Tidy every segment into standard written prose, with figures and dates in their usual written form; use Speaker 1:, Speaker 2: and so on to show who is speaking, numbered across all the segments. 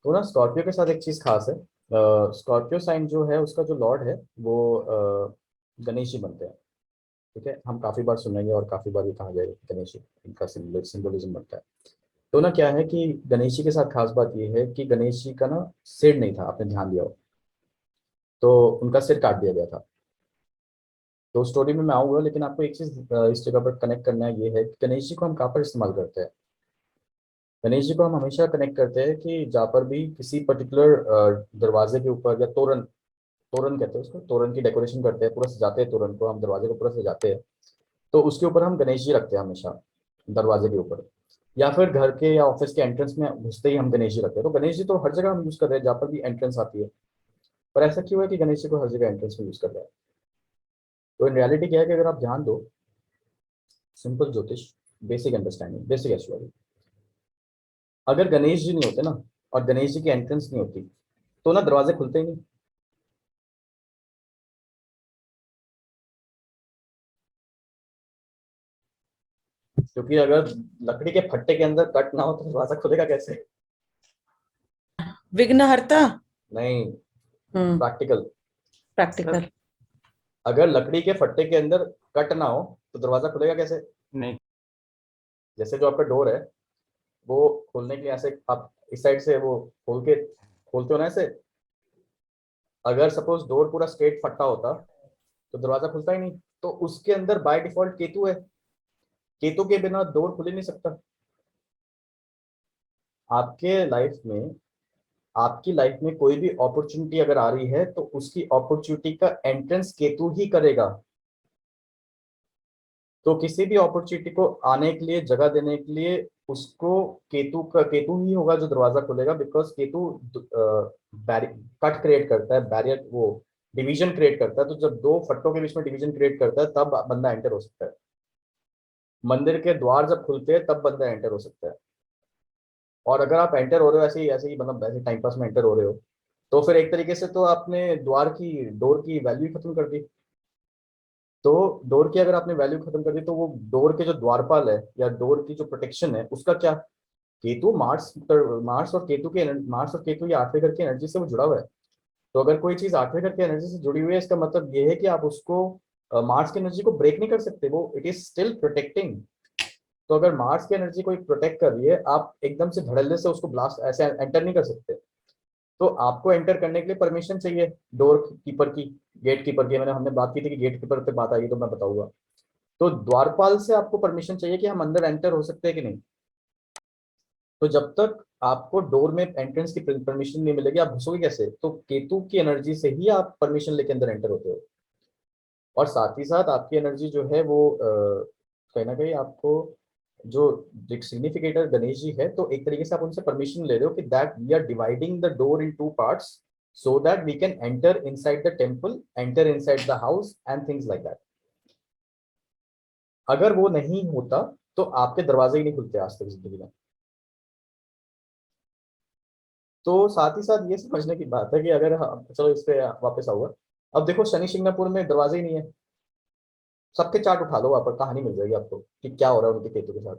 Speaker 1: तो ना स्कॉर्पियो के साथ एक चीज खास है। स्कॉर्पियो साइन जो है उसका जो लॉर्ड है वो गणेश जी बनते हैं। ठीक है, हम काफी बार सुनेंगे और काफी बार ये कहा जाएगा कि गणेश जी इनका सिंबलिज्म बनता है। तो ना क्या है कि गणेश जी के साथ खास बात ये है कि गणेश जी का ना सिर नहीं था, आपने ध्यान दिया हो। तो उनका सिर काट दिया गया था। तो स्टोरी में मैं आऊंगा, लेकिन आपको एक चीज इस जगह पर कनेक्ट करना है, ये है कि गणेश जी को हम कहाँ पर इस्तेमाल करते हैं। गणेश जी को हम हमेशा कनेक्ट करते हैं कि जहाँ पर भी किसी पर्टिकुलर दरवाजे के ऊपर या तोरण, तोरण कहते हैं उसको, तोरण की डेकोरेशन करते हैं, पूरा सजाते हैं, तोरण को हम दरवाजे को पूरा सजाते हैं। तो उसके ऊपर हम गणेश जी रखते हैं हमेशा, दरवाजे के ऊपर। या फिर घर के या ऑफिस के एंट्रेंस में घुसते ही हम गणेश जी रखते हैं। तो गणेश जी तो हर जगह हम यूज कर रहे हैं जहाँ पर भी एंट्रेंस आती है। पर ऐसा क्यों है कि गणेश जी को हर जगह एंट्रेंस में यूज कर रहे हैं? तो इन रियलिटी क्या है कि अगर आप ध्यान दो, सिंपल ज्योतिष, बेसिक अंडरस्टैंडिंग, बेसिक एस्ट्रोलॉजी, अगर गणेश जी नहीं होते ना, और गणेश जी की एंट्रेंस नहीं होती, तो ना दरवाजे खुलते ही नहीं। क्योंकि अगर लकड़ी के फट्टे के अंदर कट ना हो तो दरवाजा खुलेगा कैसे?
Speaker 2: विघ्नहर्ता।
Speaker 1: नहीं,
Speaker 2: हम्म।
Speaker 1: प्रैक्टिकल।
Speaker 2: प्रैक्टिकल।
Speaker 1: अगर लकड़ी के फट्टे के अंदर कट ना हो तो दरवाजा खुलेगा कैसे?
Speaker 2: नहीं।
Speaker 1: जैसे जो आपका डोर है, वो खोलने के लिए ऐसे आप इस साइड से वो खोल के खोलते हो ना ऐसे। अगर सपोज डोर पूरा स्ट्रेट फट्टा होता तो दरवाजा खुलता ही नहीं। तो उसके अंदर बाय डिफॉल्ट केतु है। केतु के बिना डोर खुल ही नहीं सकता। आपके लाइफ में, आपकी लाइफ में कोई भी अपॉर्चुनिटी अगर आ रही है तो उसकी अपॉर्चुनिटी का एंट्रेंस केतु ही करेगा। तो किसी भी अपॉर्चुनिटी को आने के लिए, जगह देने के लिए, उसको केतु ही होगा जो दरवाजा खोलेगा। बिकॉज केतु कट क्रिएट करता है, बैरियर, वो डिवीजन क्रिएट करता है। तो जब दो फट्टों के बीच में डिवीजन क्रिएट करता है तब बंदा एंटर हो सकता है। मंदिर के द्वार जब खुलते हैं तब बंदा एंटर हो सकता है। और अगर आप एंटर हो रहे हो ऐसे ही मतलब ऐसे टाइम पास में एंटर हो रहे हो, तो फिर एक तरीके से तो आपने द्वार की, डोर की वैल्यू ही खत्म कर दी। तो डोर की अगर आपने वैल्यू खत्म कर दी तो वो डोर के जो द्वारपाल है या डोर की जो प्रोटेक्शन है उसका क्या? केतु, मार्स और केतु के, मार्स और केतु ये आठवें घर की एनर्जी से वो जुड़ा हुआ है। तो अगर कोई चीज आठवें घर की एनर्जी से जुड़ी हुई है, इसका मतलब ये है कि आप उसको, मार्स की एनर्जी को ब्रेक नहीं कर सकते, वो इट इज स्टिल प्रोटेक्टिंग। तो अगर मार्स की एनर्जी कोई प्रोटेक्ट कर रही है, आप एकदम से धड़ल्ले से उसको ब्लास्ट ऐसे एंटर नहीं कर सकते। तो आपको एंटर करने के लिए परमिशन चाहिए डोर कीपर की, गेट कीपर की। मैंने हमने बात की थी कि गेट कीपर पे बात आई तो मैं बताऊंगा। तो द्वारपाल से आपको परमिशन चाहिए कि हम अंदर एंटर हो सकते हैं कि नहीं। तो जब तक आपको डोर में एंट्रेंस की परमिशन नहीं मिलेगी, आप घुसोगे कैसे? तो केतु की एनर्जी से ही आप परमिशन लेके अंदर एंटर होते हो। और साथ ही साथ आपकी एनर्जी जो है वो कहीं ना कहीं आपको, जो सिग्निफिकेटर गणेश जी है, तो एक तरीके से आप उनसे परमिशन ले रहे हो कि that we are dividing the door in two parts so that we can enter inside the temple, enter inside the house and things like that. अगर वो नहीं होता तो आपके दरवाजे ही नहीं खुलते आज तक जिंदगी में। तो साथ ही साथ ये समझने की बात है कि अगर चलो इस पे वापस आऊंगा। अब देखो, शनि शिंगणापुर में दरवाजे ही नहीं है। सबके चार्ट उठा लो, वहां पर कहानी मिल जाएगी आपको कि क्या हो रहा है उनके केतु के साथ।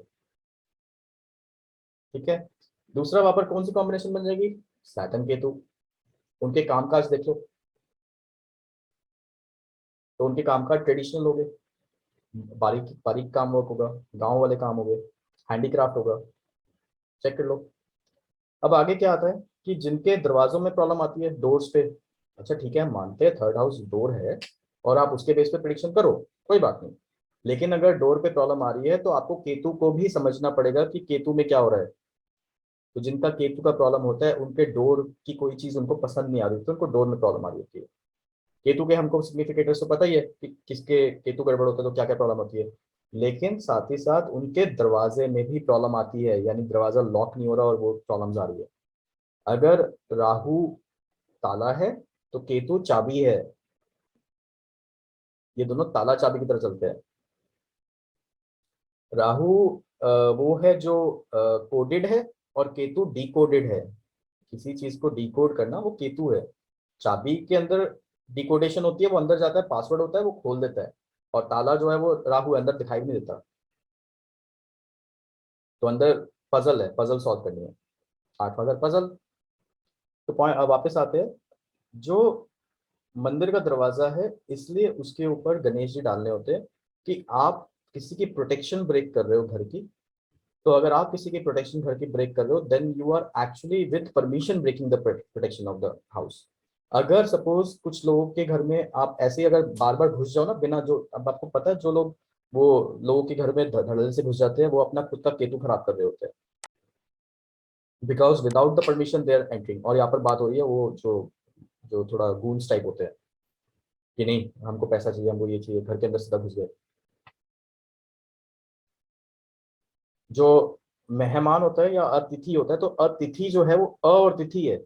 Speaker 1: ठीक है। दूसरा, वहां पर कौन सी कॉम्बिनेशन बन जाएगी? सैटर्न केतु। उनके कामकाज देख लो। तो उनके कामकाज ट्रेडिशनल हो गए, बारीक बारीक काम वर्क होगा, गांव वाले काम हो गए, हैंडीक्राफ्ट होगा। चेक कर लो। अब आगे क्या आता है कि जिनके दरवाजों में प्रॉब्लम आती है, डोर्स पे। अच्छा ठीक है, हम मानते हैं थर्ड हाउस डोर है और आप उसके बेस पे प्रिडिक्शन करो, कोई बात नहीं। लेकिन अगर डोर पे प्रॉब्लम आ रही है तो आपको केतु को भी समझना पड़ेगा कि केतु में क्या हो रहा है। तो जिनका केतु का प्रॉब्लम होता है, उनके डोर की कोई चीज उनको पसंद नहीं आ रही, तो उनको डोर में प्रॉब्लम आ रही होती है। केतु के हमको सिग्निफिकेटर्स तो पता ही है कि किसके केतु गड़बड़ होता है तो क्या क्या प्रॉब्लम होती है। लेकिन साथ ही साथ उनके दरवाजे में भी प्रॉब्लम आती है, यानी दरवाजा लॉक नहीं हो रहा और वो प्रॉब्लम्स आ रही है। अगर राहु ताला है तो केतु चाबी है। ये दोनों ताला चाबी की तरह चलते हैं। राहु वो है जो कोडेड है, और केतु डिकोडेड है। किसी चीज को डिकोड करना वो केतु है। चाबी के अंदर डिकोडेशन होती है, वो अंदर जाता है, पासवर्ड होता है, वो खोल देता है। और ताला जो है वो राहु है, अंदर दिखाई भी नहीं देता। तो अंदर पजल है, पजल सॉल्व करनी है, आठवां घर पजल। तो पॉइंट अब वापस आते हैं, जो मंदिर का दरवाजा है इसलिए उसके ऊपर गणेश जी डालने होते हैं कि आप किसी की प्रोटेक्शन ब्रेक कर रहे हो घर की। तो अगर आप किसी की प्रोटेक्शन घर की ब्रेक कर रहे हो, then you are actually with permission breaking the protection of the house. अगर सपोज कुछ लोगों के घर में आप ऐसे ही अगर बार बार घुस जाओ ना बिना, जो अब आपको पता है जो लोग वो लोगों के घर में धड़ल्ले से घुस जाते हैं, वो अपना खुद का केतु खराब कर रहे होते हैं, because without the permission they are entering. और यहाँ पर बात हो रही है वो जो जो थोड़ा गूंस टाइप होते हैं कि नहीं हमको पैसा चाहिए, हमको ये चाहिए, घर के अंदर सीधा घुस गए। जो मेहमान होता है या अतिथि होता है, तो अतिथि जो है वो और तिथि है,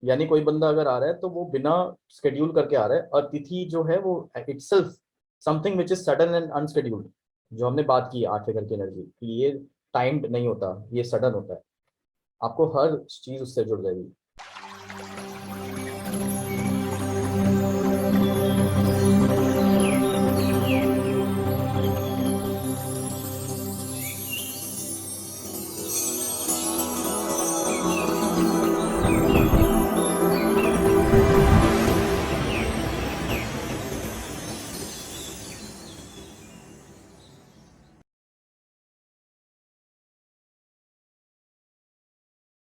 Speaker 1: यानी कोई बंदा अगर आ रहा है तो वो बिना स्केड्यूल करके आ रहा है। अतिथि जो है वो itself something which is sudden and unscheduled. जो हमने बात की आठवें घर की एनर्जी कि ये टाइम्ड नहीं होता, ये सडन होता है, आपको हर चीज उससे जुड़ जाएगी।